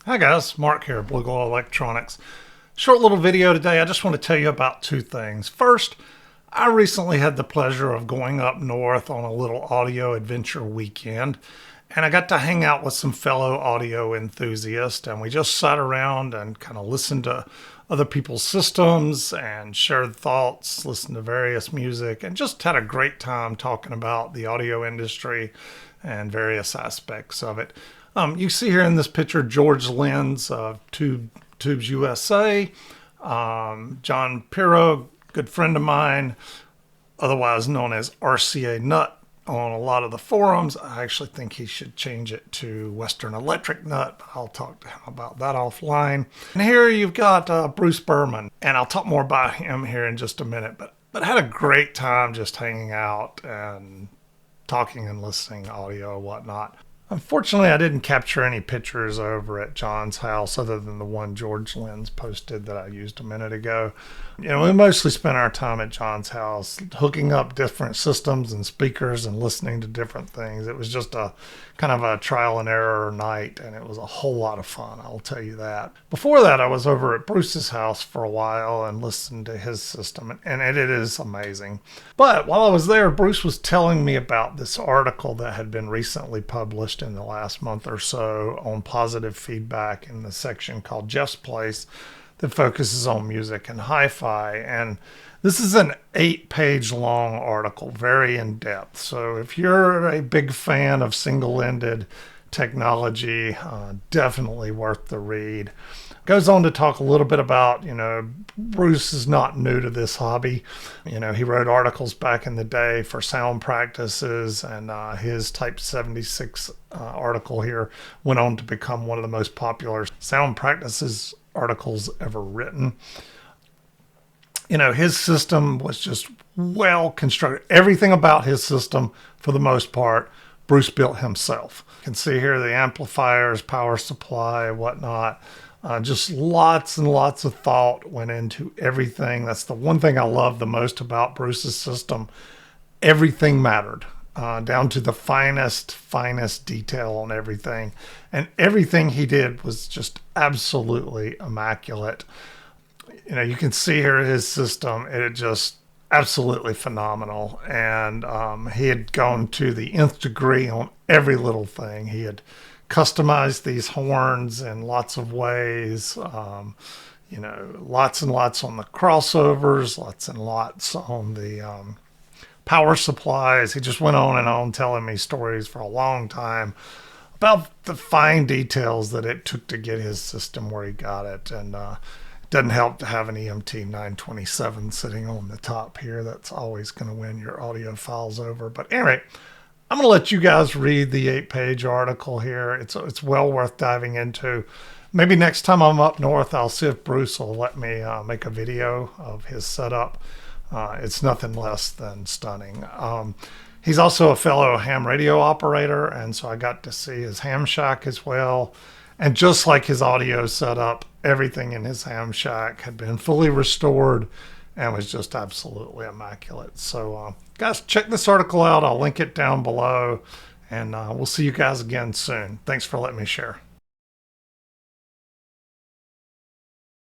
Hi guys, Mark here, Blue Glow Electronics. Short little video today. I just want to tell you about two things. First, I recently had the pleasure of going up north on a little audio adventure weekend, and I got to hang out with some fellow audio enthusiasts, and we just sat around and kind of listened to other people's systems and shared thoughts, listened to various music, and just had a great time talking about the audio industry and various aspects of it. You see here in this picture George Lenz of Tubes USA, John Pirro, good friend of mine, otherwise known as RCA Nut on a lot of the forums. I actually think he should change it to Western Electric Nut, but I'll talk to him about that offline. And here you've got Bruce Berman, and I'll talk more about him here in just a minute, but I had a great time just hanging out and talking and listening to audio and whatnot. Unfortunately, I didn't capture any pictures over at John's house other than the one George Lenz posted that I used a minute ago. We mostly spent our time at John's house hooking up different systems and speakers and listening to different things. It was just a kind of a trial and error night, and it was a whole lot of fun, I'll tell you that. Before that, I was over at Bruce's house for a while and listened to his system, and it is amazing. But while I was there, Bruce was telling me about this article that had been recently published in the last month or so on positive feedback in the section called Jeff's Place that focuses on music and hi-fi. And this is an 8-page long article, very in-depth. So if you're a big fan of single-ended technology, definitely worth the read. Goes on to talk a little bit about, Bruce is not new to this hobby. He wrote articles back in the day for sound practices, and his Type 76 article here went on to become one of the most popular sound practices articles ever written. His system was just well constructed. Everything about his system, for the most part, Bruce built himself. You can see here the amplifiers, power supply, whatnot. Just lots and lots of thought went into everything. That's the one thing I love the most about Bruce's system. Everything mattered, down to the finest detail on everything. And everything he did was just absolutely immaculate. You can see here his system. It just absolutely phenomenal. And he had gone to the nth degree on every little thing. He had customized these horns in lots of ways, lots and lots on the crossovers, lots and lots on the power supplies. He just went on and on telling me stories for a long time about the fine details that it took to get his system where he got it. And it doesn't help to have an EMT 927 sitting on the top here. That's always going to win your audio files over. But anyway, I'm going to let you guys read the 8-page article here. It's well worth diving into. Maybe next time I'm up north, I'll see if Bruce will let me make a video of his setup. It's nothing less than stunning. He's also a fellow ham radio operator, and so I got to see his ham shack as well. And just like his audio setup, everything in his ham shack had been fully restored and was just absolutely immaculate. So guys, check this article out. I'll link it down below, and we'll see you guys again soon. Thanks for letting me share.